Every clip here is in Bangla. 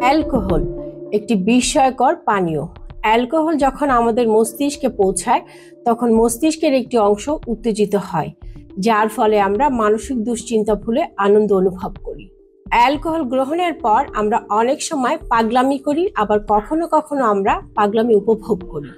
অ্যালকোহল একটি বিস্ময়কর পানীয়। অ্যালকোহল যখন আমাদের মস্তিষ্কে পৌঁছায় তখন মস্তিষ্কের একটি অংশ উত্তেজিত হয়, যার ফলে আমরা মানসিক দুশ্চিন্তা ভুলে আনন্দ অনুভব করি। অ্যালকোহল গ্রহণের পর আমরা অনেক সময় পাগলামি করি, আবার কখনো কখনো আমরা পাগলামি উপভোগ করি।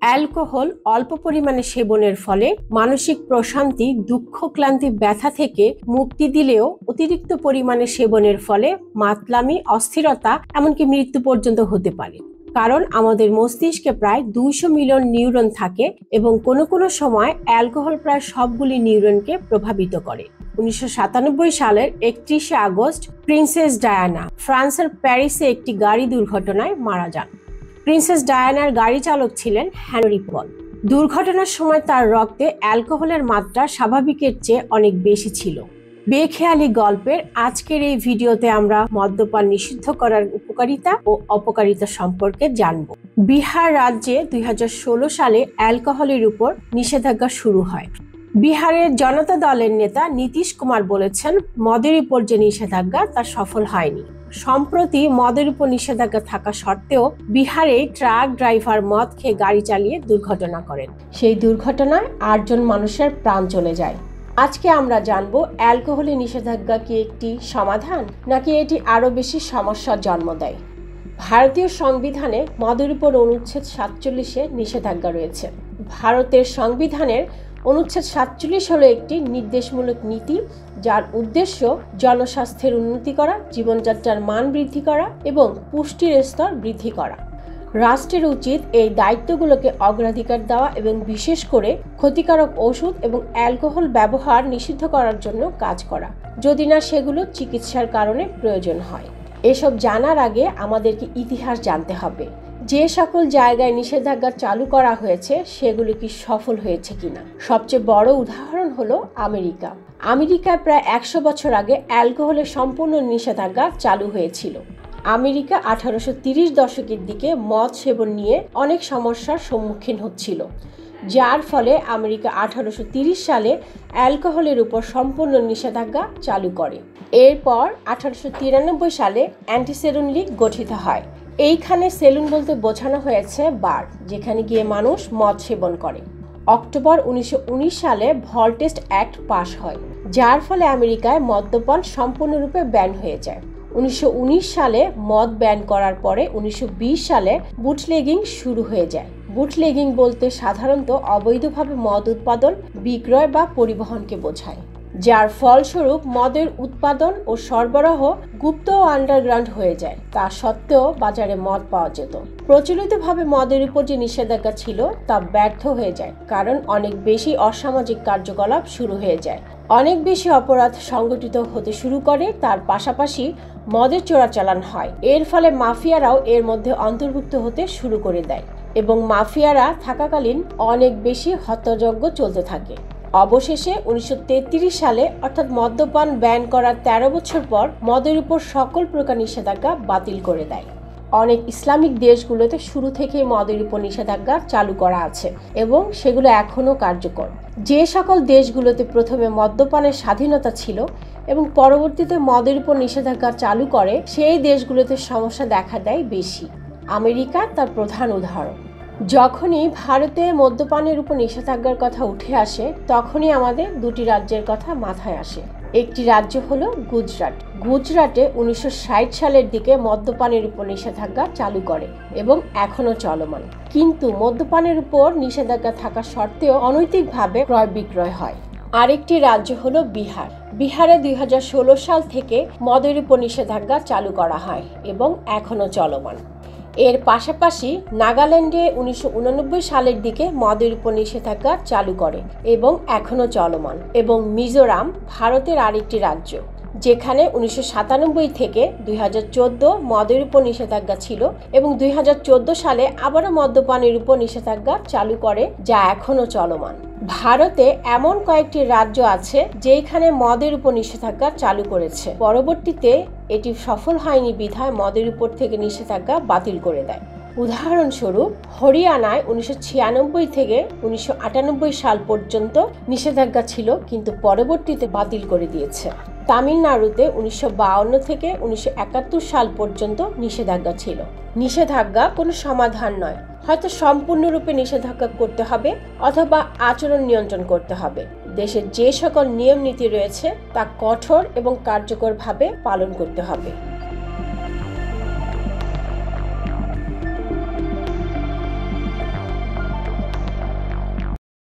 অ্যালকোহল অল্প পরিমাণে সেবনের ফলে মানসিক প্রশান্তি, দুঃখ, ক্লান্তি, ব্যথা থেকে মুক্তি দিলেও অতিরিক্ত পরিমাণে সেবনের ফলে মাতলামি, অস্থিরতা, এমনকি মৃত্যু পর্যন্ত হতে পারে। কারণ আমাদের মস্তিষ্কে প্রায় 200 মিলিয়ন নিউরন থাকে এবং কোনো কোনো সময় অ্যালকোহল প্রায় সবগুলি নিউরনকে প্রভাবিত করে। 1997 সালের 31শে আগস্ট প্রিন্সেস ডায়ানা ফ্রান্সের প্যারিসে একটি গাড়ি দুর্ঘটনায় মারা যান। প্রিন্সেস ডায়ানার গাড়ি চালক ছিলেন হেনরি পল। দুর্ঘটনার সময় তার রক্তে অ্যালকোহলের মাত্রা স্বাভাবিকের চেয়ে অনেক বেশি ছিল। বেখেয়ালি গল্পের আজকের এই ভিডিওতে আমরা মদ্যপান নিষিদ্ধ করার উপকারিতা ও অপকারিতা সম্পর্কে জানব। বিহার রাজ্যে 2016 সালে অ্যালকোহলের উপর নিষেধাজ্ঞা শুরু হয়। বিহারের জনতা দলের নেতা নীতিশ কুমার বলেছেন, মদের উপর যে নিষেধাজ্ঞা তা সফল হয়নি। সম্প্রতি মদের উপর নিষেধাজ্ঞা থাকা সত্ত্বেও বিহারে ট্রাক ড্রাইভার মদ খেয়ে গাড়ি চালিয়ে দুর্ঘটনা করেন। সেই দুর্ঘটনায় 8 জন মানুষের প্রাণ চলে যায়। আজকে আমরা জানবো অ্যালকোহলের নিষেধাজ্ঞা কি একটি সমাধান, নাকি এটি আরো বেশি সমস্যার জন্ম দেয়। ভারতীয় সংবিধানে মদের উপর অনুচ্ছেদ 47-এ নিষেধাজ্ঞা রয়েছে। ভারতের সংবিধানের অনুচ্ছেদ 47 হলো একটি নির্দেশমূলক নীতি, যার উদ্দেশ্য জনস্বাস্থ্যের উন্নতি করা, জীবনযাত্রার মান বৃদ্ধি করা এবং পুষ্টির স্তর বৃদ্ধি করা। রাষ্ট্রের উচিত এই দায়িত্বগুলোকে অগ্রাধিকার দেওয়া এবং বিশেষ করে ক্ষতিকারক ওষুধ এবং অ্যালকোহল ব্যবহার নিষিদ্ধ করার জন্য কাজ করা, যদি না সেগুলো চিকিৎসার কারণে প্রয়োজন হয়। এসব জানার আগে আমাদেরকে ইতিহাস জানতে হবে। যে সকল জায়গায় নিষেধাজ্ঞা চালু করা হয়েছে সেগুলি কি সফল হয়েছে কিনা। সবচেয়ে বড় উদাহরণ হলো আমেরিকা। আমেরিকায় প্রায় 100 বছর আগে অ্যালকোহলের সম্পূর্ণ নিষেধাজ্ঞা চালু হয়েছিল। আমেরিকা 1830 দশকের দিকে মদ সেবন নিয়ে অনেক সমস্যার সম্মুখীন হচ্ছিল, যার ফলে আমেরিকা 1830 সালে অ্যালকোহলের উপর সম্পূর্ণ নিষেধাজ্ঞা চালু করে। এরপর 1893 সালে অ্যান্টি সেলুন লীগ গঠিত হয়। এইখানে সেলুন বলতে বোঝানো হয়েছে বার, যেখানে গিয়ে মানুষ মদ সেবন করে। অক্টোবর 1919 সালে ভলটেস্ট অ্যাক্ট পাশ হয়, যার ফলে আমেরিকায় মদ্যপান সম্পূর্ণরূপে ব্যান হয়ে যায়। 1919 সালে মদ ব্যান করার পরে 1920 সালে বুটলেগিং শুরু হয়ে যায়। বুটলেগিং বলতে সাধারণত অবৈধভাবে মদ উৎপাদন, বিক্রয় বা পরিবহনকে বোঝায়, যার ফলস্বরূপ মদের উৎপাদন ও সরবরাহ গুপ্ত ও আন্ডারগ্রাউন্ড হয়ে যায়। তা সত্ত্বেও বাজারে মদ পাওয়া যেত। প্রচলিতভাবে মদের উপর যে নিষেধাজ্ঞা ছিল তা ব্যর্থ হয়ে যায়, কারণ অনেক বেশি অসামাজিক কার্যকলাপ শুরু হয়ে যায়, অনেক বেশি অপরাধ সংগঠিত হতে শুরু করে। তার পাশাপাশি মদের চোরাচালান হয়। এর ফলে মাফিয়ারাও এর মধ্যে অন্তর্ভুক্ত হতে শুরু করে দেয় এবং মাফিয়ারা থাকাকালীন অনেক বেশি হত্যাযজ্ঞ চলতে থাকে। অবশেষে 1933 সালে অর্থাৎ মদ্যপান ব্যান করার 13 বছর পর মদের উপর সকল প্রকার নিষেধাজ্ঞা বাতিল করে দেয়। অনেক ইসলামিক দেশগুলোতে শুরু থেকেই মদের উপর নিষেধাজ্ঞা চালু করা আছে এবং সেগুলো এখনও কার্যকর। যে সকল দেশগুলোতে প্রথমে মদ্যপানের স্বাধীনতা ছিল এবং পরবর্তীতে মদের উপর নিষেধাজ্ঞা চালু করে, সেই দেশগুলোতে সমস্যা দেখা দেয় বেশি। আমেরিকা তার প্রধান উদাহরণ। যখনই ভারতে মদ্যপানের উপর নিষেধাজ্ঞার কথা উঠে আসে, তখনই আমাদের দুটি রাজ্যের কথা মাথায় আসে। একটি রাজ্য হলো গুজরাট। গুজরাটে 1960 সালের দিকে মদ্যপানের উপর নিষেধাজ্ঞা চালু করে এবং এখনো চলমান। কিন্তু মদ্যপানের উপর নিষেধাজ্ঞা থাকা সত্ত্বেও অনৈতিকভাবে ক্রয় বিক্রয় হয়। আরেকটি রাজ্য হলো বিহার। বিহারে 2016 সাল থেকে মদের উপর নিষেধাজ্ঞা চালু করা হয় এবং এখনো চলমান। এর পাশাপাশি নাগাল্যান্ডে 1989 সালের দিকে মদের উপর নিষেধাজ্ঞা চালু করে এবং এখনো চলমান। এবং মিজোরাম ভারতের আরেকটি রাজ্য, যেখানে 1997 থেকে 2014 মদের উপর নিষেধাজ্ঞা ছিল এবং 2014 সালে আবারও মদ্যপানের উপর নিষেধাজ্ঞা চালু করে, যা এখনো চলমান। ভারতে এমন কয়েকটি রাজ্য আছে যেখানে মদের উপর নিষেধাজ্ঞা চালু করেছে, পরবর্তীতে এটি সফল হয়নি বিধায় মদের উপর থেকে নিষেধাজ্ঞা বাতিল করে দেয়। উদাহরণস্বরূপ হরিয়ানায় 1996 থেকে 1998 সাল পর্যন্ত নিষেধাজ্ঞা ছিল, কিন্তু পরবর্তীতে বাতিল করে দিয়েছে। তামিলনাড়ুতে 1952 থেকে 1971 সাল পর্যন্ত নিষেধাজ্ঞা ছিল। নিষেধাজ্ঞা কোনো সমাধান নয়, হয়তো সম্পূর্ণরূপে নিষেধাজ্ঞা করতে হবে অথবা আচরণ নিয়ন্ত্রণ করতে হবে। দেশের যে সকল নিয়ম নীতি রয়েছে তা কঠোর এবং কার্যকরভাবে পালন করতে হবে।